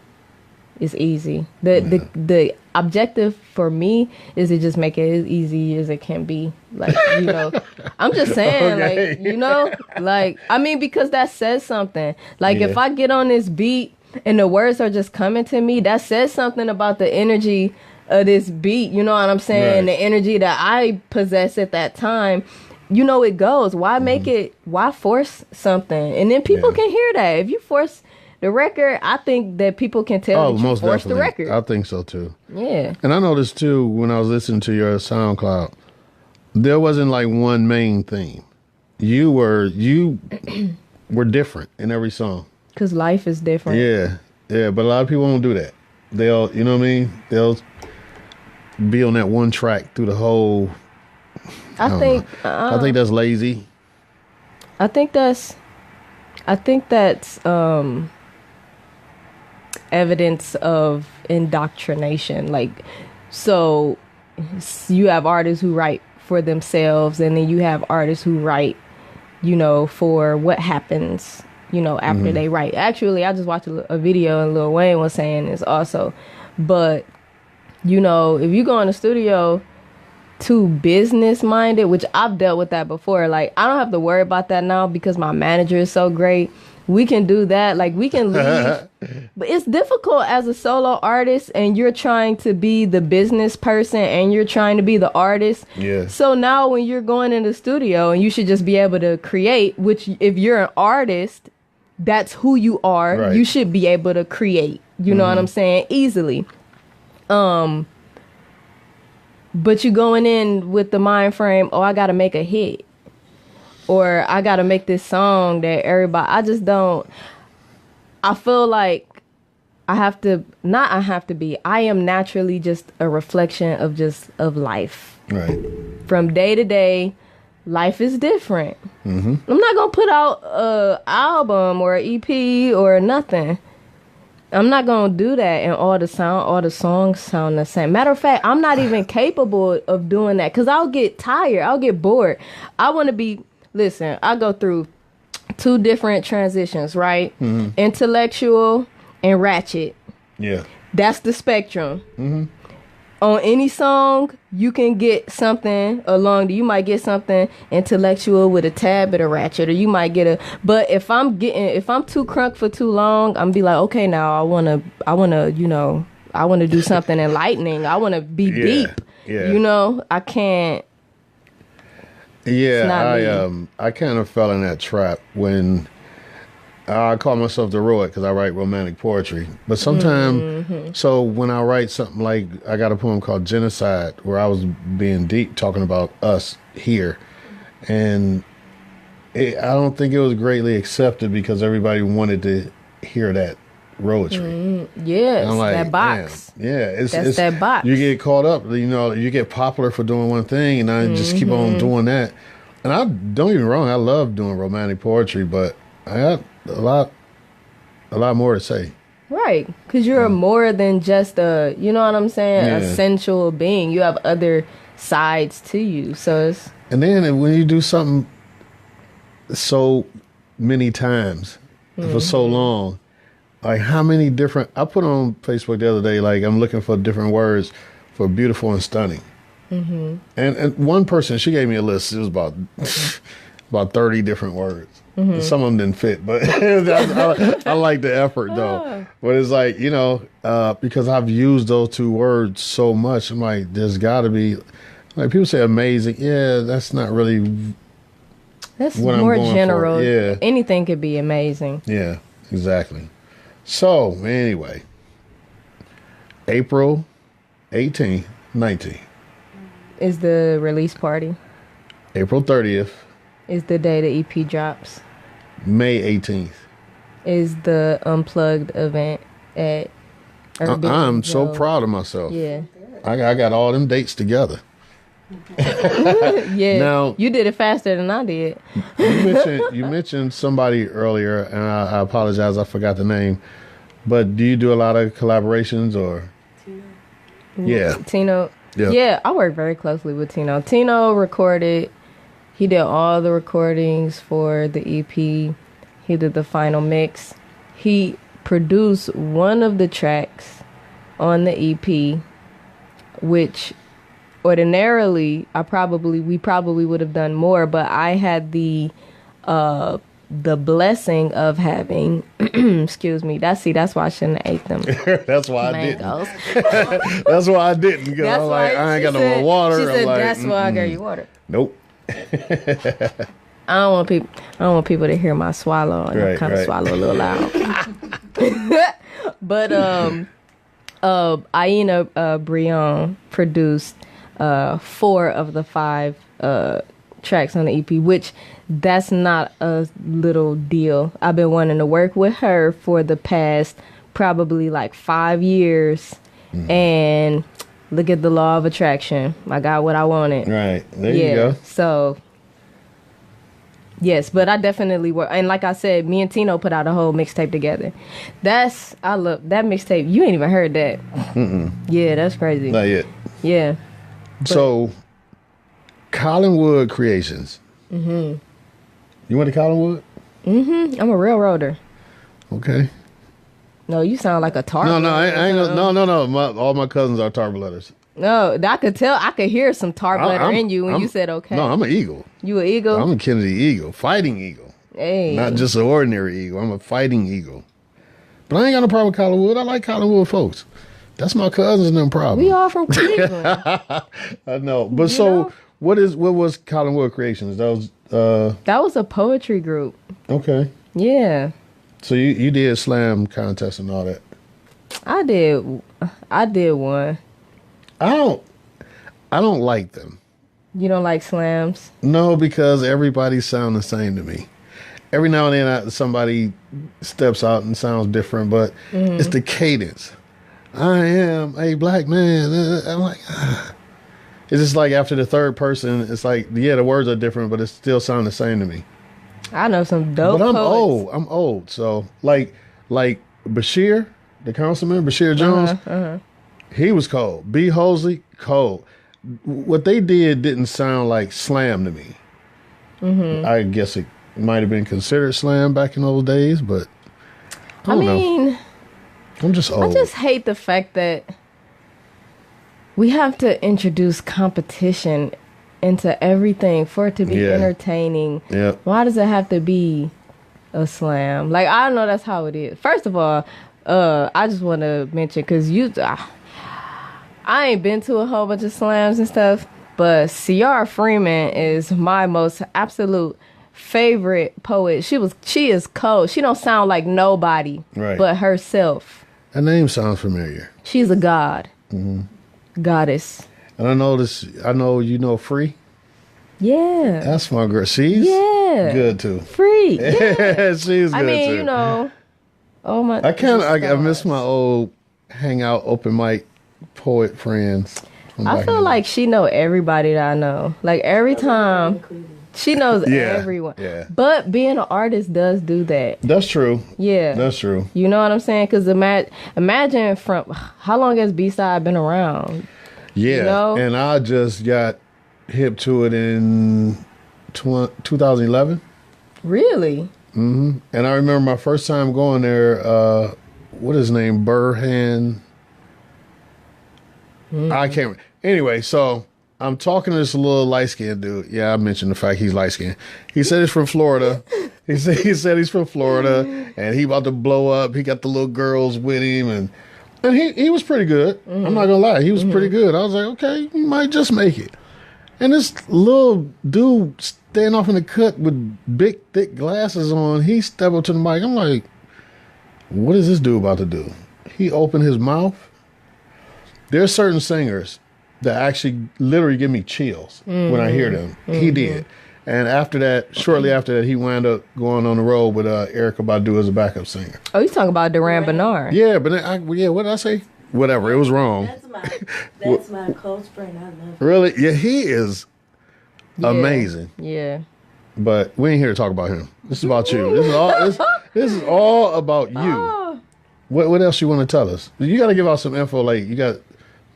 it's easy. The objective for me is to just make it as easy as it can be. Like, I'm just saying, like, I mean, because that says something. Like, if I get on this beat and the words are just coming to me, that says something about the energy of this beat, you know what I'm saying? The energy that I possess at that time, it goes. Why make it, why force something? And then people can hear that. If you force the record, I think that people can tell that you forced the record. I think so too. Yeah. And I noticed too, when I was listening to your SoundCloud, there wasn't like one main theme. You were different in every song. Because life is different. Yeah, but a lot of people won't do that. They'll, you know what I mean? They'll be on that one track through the whole. I think that's lazy. I think that's evidence of indoctrination. Like, so you have artists who write for themselves, and then you have artists who write, for what happens, after they write. Actually, I just watched a video and Lil Wayne was saying this also. But, if you go in the studio too business minded, which I've dealt with that before, like, I don't have to worry about that now because my manager is so great. We can do that. Like, we can leave. But it's difficult as a solo artist and you're trying to be the business person and you're trying to be the artist. Yeah. So now when you're going in the studio and you should just be able to create, which if you're an artist, that's who you are. Right. You should be able to create. You know what I'm saying? Easily. But you going in with the mind frame, I got to make a hit. Or I got to make this song that everybody, I feel like I am naturally just a reflection of life. Right. From day to day, life is different. I'm not going to put out an album or an EP or nothing. I'm not going to do that and all the songs sound the same. Matter of fact, I'm not even capable of doing that because I'll get tired. I'll get bored. I want to be, listen, I go through 2 different transitions, right? Intellectual and ratchet. Yeah. That's the spectrum. on any song, you can get something along. You might get something intellectual with a tad bit of ratchet, or you might get a. But if I'm too crunk for too long, I'm be like, okay, now I wanna, I wanna do something enlightening. I wanna be deep. Yeah. I can't. Yeah, I kind of fell in that trap when I call myself the Roid because I write romantic poetry. But sometimes, so when I write something like, I got a poem called Genocide where I was being deep talking about us here. And I don't think it was greatly accepted because everybody wanted to hear that poetry. Yes, like, that box. Damn. Yeah, it's that box. You get caught up, you get popular for doing one thing and I just keep on doing that. And I don't get me wrong, I love doing romantic poetry, but I got a lot more to say. Right, because you're more than just a, you know what I'm saying, a sensual being. You have other sides to you. So it's... And then when you do something so many times for so long, like how many different... I put on Facebook the other day, like I'm looking for different words for beautiful and stunning. And one person, she gave me a list. It was about 30 different words. Some of them didn't fit, but I like the effort though. But it's like, because I've used those two words so much, I'm like, there's got to be, like people say amazing. Yeah, that's not really. That's what more I'm going general. For. Yeah, anything could be amazing. Yeah, exactly. So anyway, April 18th, 19th is the release party. April 30th is the day the EP drops. May 18th is the Unplugged event at Urban I'm so proud of myself. Yeah. I got all them dates together. Yeah. Now, you did it faster than I did. you mentioned somebody earlier, and I apologize, I forgot the name. But do you do a lot of collaborations or? Tino. Yeah. Tino. Yeah. Yeah, I work very closely with Tino. Tino recorded. He did all the recordings for the EP. He did the final mix. He produced one of the tracks on the EP, which ordinarily we probably would have done more, but I had the blessing of having excuse me. That's why I shouldn't have ate them. That's why mangoes. I didn't. That's why I didn't. Because I'm like, I ain't got no more water. She said, like, that's why I gave you water. Nope. I don't want people to hear my swallow, and I kind of swallow a little loud. But Aina Brion produced 4 of the 5 tracks on the EP, which that's not a little deal. I've been wanting to work with her for the past probably like 5 years, and look at the law of attraction. I got what I wanted. Right. There you go. So, yes, but I definitely work. And like I said, me and Tino put out a whole mixtape together. I love that mixtape. You ain't even heard that. Yeah, that's crazy. Not yet. Yeah. So, Collinwood Creations. You went to Collinwood? I'm a railroader. Okay. No, you sound like a tar. No, I ain't. No. All my cousins are Tarbletters. No, I could tell. I could hear some Tarbletter in you when you said okay. No, I'm an eagle. You an eagle? I'm a Kennedy eagle, fighting eagle. Hey. Not just an ordinary eagle. I'm a fighting eagle. But I ain't got no problem with Collinwood. I like Collinwood folks. That's my cousins and them problem. We all from Cleveland. I know. But what was Collinwood Creations? That was a poetry group. Okay. Yeah. So you did slam contest and all that. I did one. I don't like them. You don't like slams? No, because everybody sound the same to me. Every now and then somebody steps out and sounds different, but it's the cadence. I am a black man. I'm like, It's just like after the third person, it's like, the words are different, but it still sound the same to me. I know some dope But poets. I'm old. So like Bashir, the councilman, Bashir Jones, he was cold. B. Hosley, cold. What they didn't sound like slam to me. I guess it might have been considered slam back in those days, but I mean, I'm just old. I just hate the fact that we have to introduce competition into everything for it to be entertaining. Yeah. Why does it have to be a slam? Like, I know that's how it is. First of all, I just want to mention, because I ain't been to a whole bunch of slams and stuff, but Ciara Freeman is my most absolute favorite poet. She is cold. She don't sound like nobody but herself. Her name sounds familiar. She's a god. Goddess. And I know you know Free. Yeah. That's my girl. She's good too. Free. Yeah. She's good too. I mean, you know, I miss my old hangout open mic poet friends. I feel like she know everybody that I know. Like, every time she knows everyone. Yeah. But being an artist does do that. That's true. Yeah. That's true. You know what I'm saying? Because imagine from how long has B-Side been around? Yeah. You know? And I just got hip to it in 2011. Really? Mm-hmm. And I remember my first time going there, what is his name? Burhan. I can't. Anyway, so I'm talking to this little light-skinned dude. Yeah, I mentioned the fact he's light-skinned. He said he's from Florida. He said he's from Florida, and he about to blow up. He got the little girls with him, and he was pretty good. I'm not gonna lie, he was pretty good. I was like, okay, he might just make it. And this little dude standing off in the cut with big, thick glasses on, he stepped up to the mic. I'm like, what is this dude about to do? He opened his mouth. There's certain singers that actually literally give me chills when I hear them. He did. And after that, shortly after that, he wound up going on the road with Erykah Badu as a backup singer. Oh, you talking about Duran Bernard? Yeah, but what did I say? Whatever, it was wrong. That's my close friend. I love him. Really? Yeah, he is amazing. Yeah. But we ain't here to talk about him. This is about you. This is all about you. Oh. What else you want to tell us? You got to give out some info. Like, you got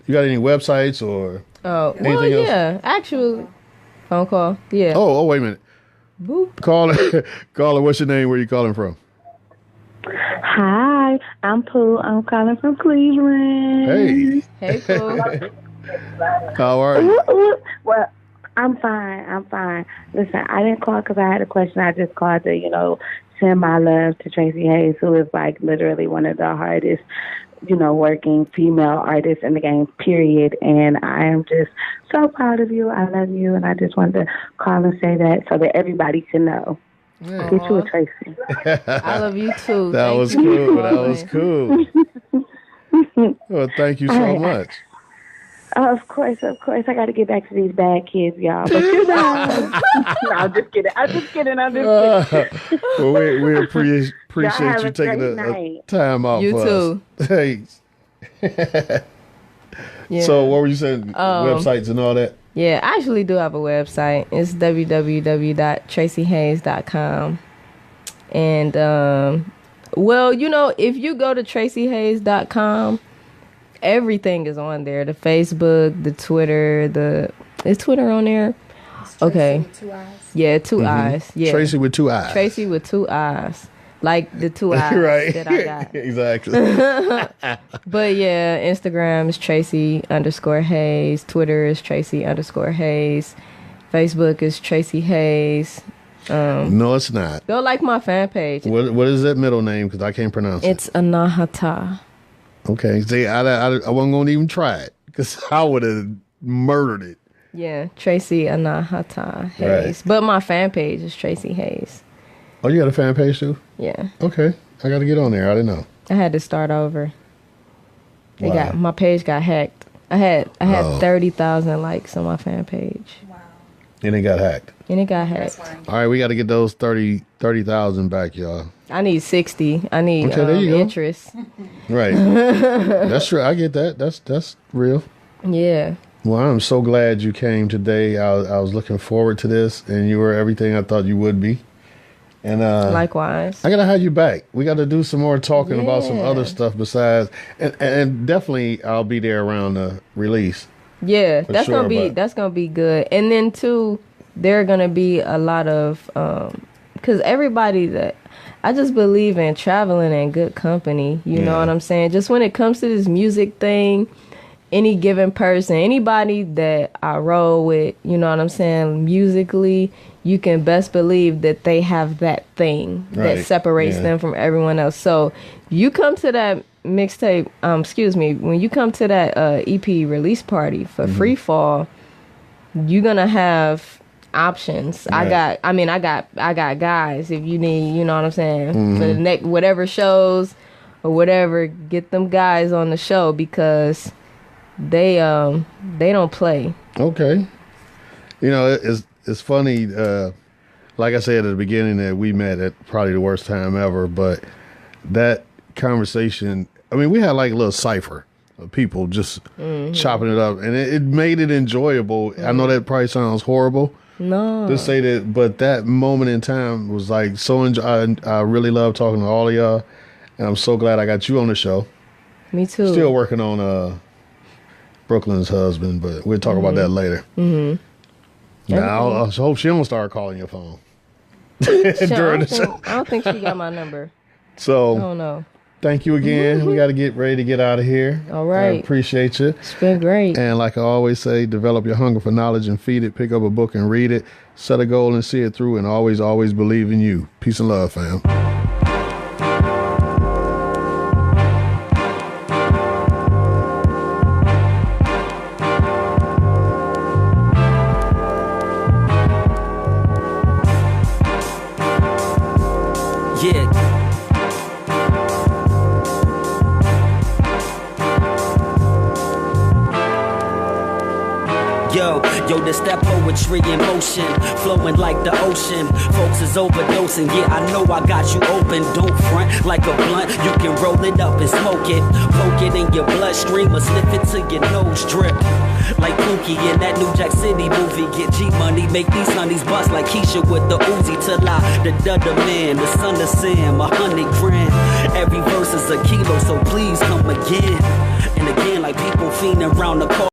any websites or anything else? Yeah, actually, phone call. Yeah. Oh, wait a minute. Boop. Caller, what's your name? Where you calling from? Hi, I'm Pooh. I'm calling from Cleveland. Hey, Pooh. How are you? Well, I'm fine. Listen, I didn't call because I had a question. I just called to, send my love to Tracii Haze, who is like literally one of the hardest, working female artists in the game, period. And I am just so proud of you. I love you. And I just wanted to call and say that so that everybody can know. Yeah. Get you a Tracii. I love you too. That was cool. That was cool. Well, thank you so much. Of course. I got to get back to these bad kids, y'all. But no, I'm just kidding. Well, we appreciate you taking a time out you for too. us. Hey. Yeah. So what were you saying? Websites and all that? Yeah, I actually do have a website. It's www.traciehaze.com. And, if you go to traciehaze.com, everything is on there. The Facebook, the Twitter, is Twitter on there? Okay. With 2 eyes. Yeah, 2 eyes. Yeah. Tracii with 2 eyes. Tracii with 2 eyes. Like the 2 eyes right. that I got. Exactly. But yeah, Instagram is Tracii_Haze. Twitter is Tracii_Haze. Facebook is Tracii Haze. No, it's not. Go like my fan page. What is that middle name? Because I can't pronounce it. It's Anahata. Okay. See, I wasn't going to even try it because I would have murdered it. Yeah, Tracii Anahata Haze. Right. But my fan page is Tracii Haze. Oh, you got a fan page too? Yeah. Okay. I got to get on there. I didn't know. I had to start over. Wow. My page got hacked. I had 30,000 likes on my fan page. Wow. And it got hacked. All right, we got to get those 30,000 back, y'all. I need 60. I need there you go. interest. Right. That's true. I get that. That's real. Yeah. Well, I'm so glad you came today. I was looking forward to this, and you were everything I thought you would be. And likewise, I gotta have you back. We got to do some more talking about some other stuff besides, and definitely I'll be there around the release. Yeah, that's gonna be good. And then too, there are gonna be a lot of because everybody that I just believe in traveling and good company. You know what I'm saying? Just when it comes to this music thing, any given person, anybody that I roll with, you know what I'm saying, musically, you can best believe that they have that thing that separates them from everyone else. So you come to that mixtape, when you come to that EP release party for Free Fall, you're gonna have options. I got guys if you need, you know what I'm saying, for the next whatever shows or whatever, get them guys on the show because they don't play. Okay. You know, it's funny, like I said at the beginning that we met at probably the worst time ever, but that conversation, I mean, we had like a little cipher of people just chopping it up, and it made it enjoyable. I know that probably sounds horrible to say that, but that moment in time was like so I really love talking to all of y'all, and I'm so glad I got you on the show. Me too. Still working on Brooklyn's husband, but we'll talk about that later. Now, I hope she don't start calling your phone during the show. I don't think she got my number. So, I don't know. Thank you again. We got to get ready to get out of here. All right. I appreciate you. It's been great. And like I always say, develop your hunger for knowledge and feed it. Pick up a book and read it. Set a goal and see it through, and always, always believe in you. Peace and love, fam. Yo, this that poetry in motion, flowing like the ocean. Folks is overdosing, yeah, I know I got you open. Don't front like a blunt, you can roll it up and smoke it. Poke it in your bloodstream or sniff it till your nose drip. Like Pookie in that New Jack City movie. Get G-money, make these honeys bust like Keisha with the Uzi. Till I, the Dudda man, the son of Sam, 100 grand. Every verse is a kilo, so please come again. And again, like people fiending around the car.